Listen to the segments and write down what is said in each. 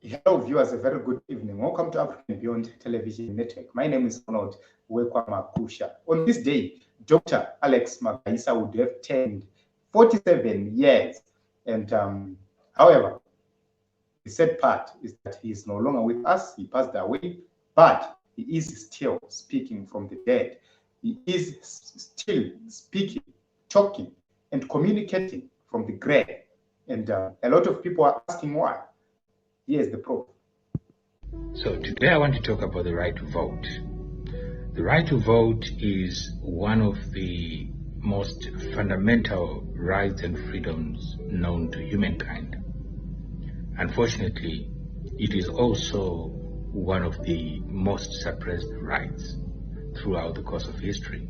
Hello viewers, a very good evening. Welcome to African Beyond Television Network. My name is Ronald Wekwamakusha. On this day, Dr. Alex Magaisa would have turned 47 years. And however, the sad part is that he is no longer with us. He passed away, but he is still speaking from the dead. He is still speaking, talking, and communicating from the grave. And a lot of people are asking why. Here's the proof. So today I want to talk about the right to vote. The right to vote is one of the most fundamental rights and freedoms known to humankind. Unfortunately, it is also one of the most suppressed rights throughout the course of history.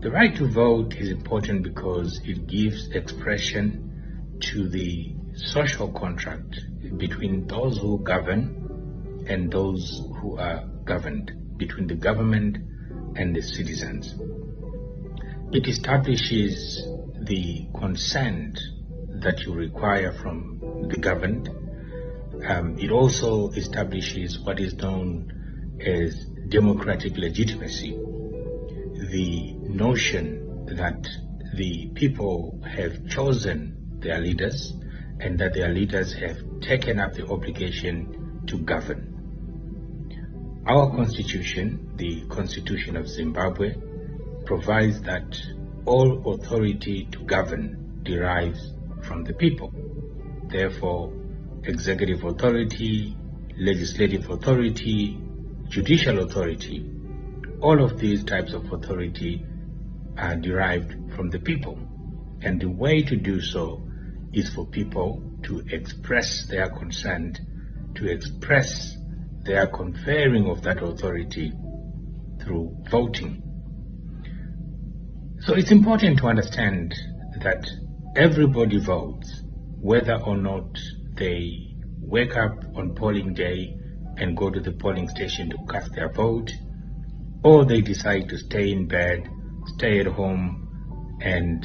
The right to vote is important because it gives expression to the social contract between those who govern and those who are governed, between the government and the citizens. It establishes the consent that you require from the governed. It also establishes what is known as democratic legitimacy, the notion that the people have chosen their leaders and that their leaders have taken up the obligation to govern. Our constitution, the Constitution of Zimbabwe, provides that all authority to govern derives from the people. Therefore, executive authority, legislative authority, judicial authority, all of these types of authority are derived from the people. And the way to do so is for people to express their consent, to express their conferring of that authority through voting. So it's important to understand that everybody votes, whether or not they wake up on polling day and go to the polling station to cast their vote, or they decide to stay in bed, stay at home, and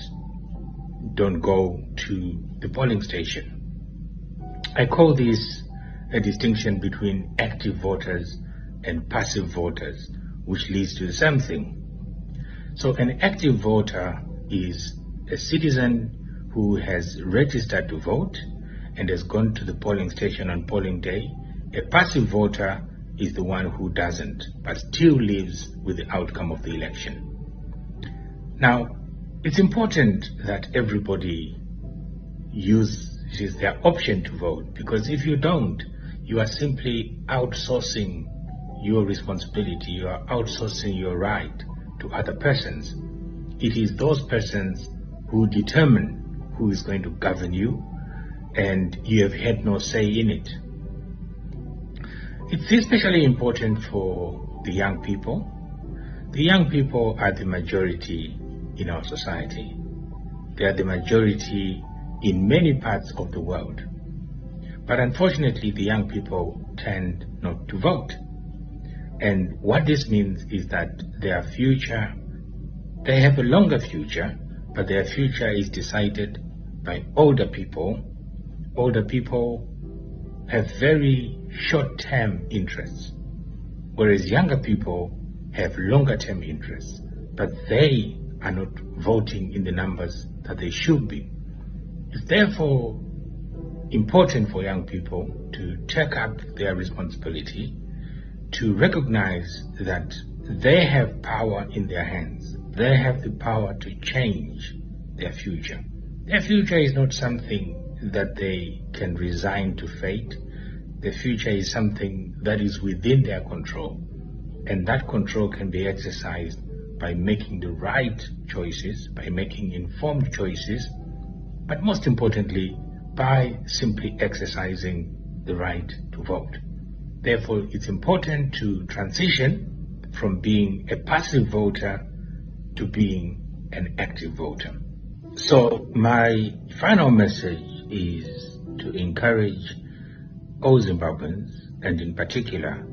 don't go to the polling station. I call this a distinction between active voters and passive voters, which leads to the same thing. So an active voter is a citizen who has registered to vote and has gone to the polling station on polling day. A passive voter is the one who doesn't, but still lives with the outcome of the election. Now, it's important that everybody uses their option to vote, because if you don't, you are simply outsourcing your responsibility, you are outsourcing your right to other persons. It is those persons who determine who is going to govern you, and you have had no say in it. It's especially important for the young people. The young people are the majority in our society. They are the majority in many parts of the world. But unfortunately, the young people tend not to vote. And what this means is that their future, they have a longer future, but their future is decided by older people. Older people have very short-term interests, whereas younger people have longer-term interests, but they are not voting in the numbers that they should be. It's therefore important for young people to take up their responsibility, to recognize that they have power in their hands. They have the power to change their future. Their future is not something that they can resign to fate. The future is something that is within their control, and that control can be exercised by making the right choices, by making informed choices, but most importantly, by simply exercising the right to vote. Therefore, it's important to transition from being a passive voter to being an active voter. So my final message is to encourage all Zimbabweans, and in particular,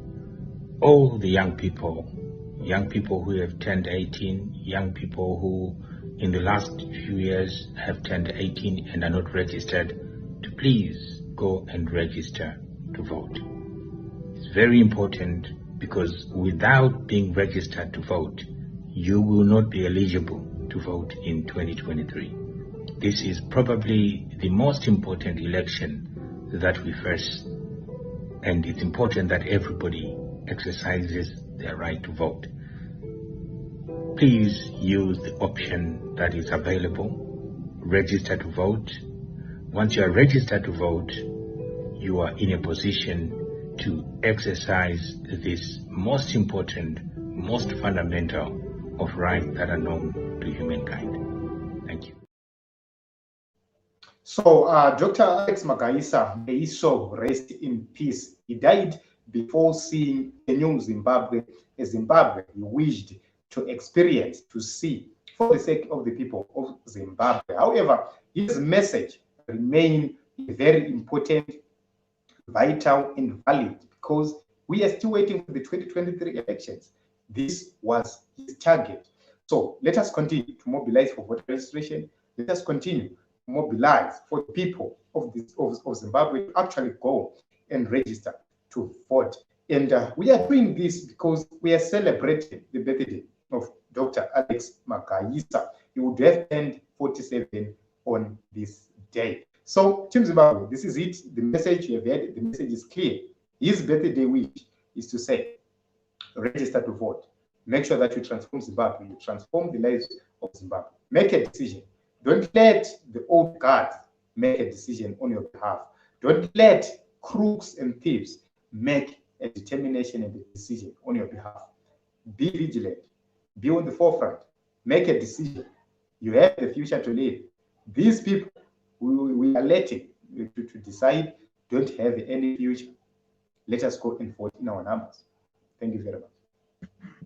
all the young people who have turned 18, young people who in the last few years have turned 18 and are not registered, to please go and register to vote. It's very important because without being registered to vote, you will not be eligible to vote in 2023. This is probably the most important election that we face, and it's important that everybody exercises their right to vote. Please use the option that is available, register to vote. Once you are registered to vote, you are in a position to exercise this most important, most fundamental of rights that are known to humankind. Thank you. So, Dr. Alex Magaisa, may his soul rest in peace. He died before seeing a new Zimbabwe, a Zimbabwe he wished to experience, to see, for the sake of the people of Zimbabwe. However, his message remains very important, vital, and valid, because we are still waiting for the 2023 elections. This was his target. So let us continue to mobilize for voter registration. Let us continue to mobilize for the people of Zimbabwe to actually go and register to vote. And we are doing this because we are celebrating the birthday of Dr. Alex Magaisa. He would have turned 47 on this day. So, Team Zimbabwe, this is it. The message you have heard, the message is clear. His birthday wish is to say, register to vote. Make sure that you transform Zimbabwe. You transform the lives of Zimbabwe. Make a decision. Don't let the old guard make a decision on your behalf. Don't let crooks and thieves make a determination and a decision on your behalf. Be vigilant. Be on the forefront. Make a decision. You have the future to live. These people we are letting to decide don't have any future. Let us go and vote in our numbers. Thank you very much.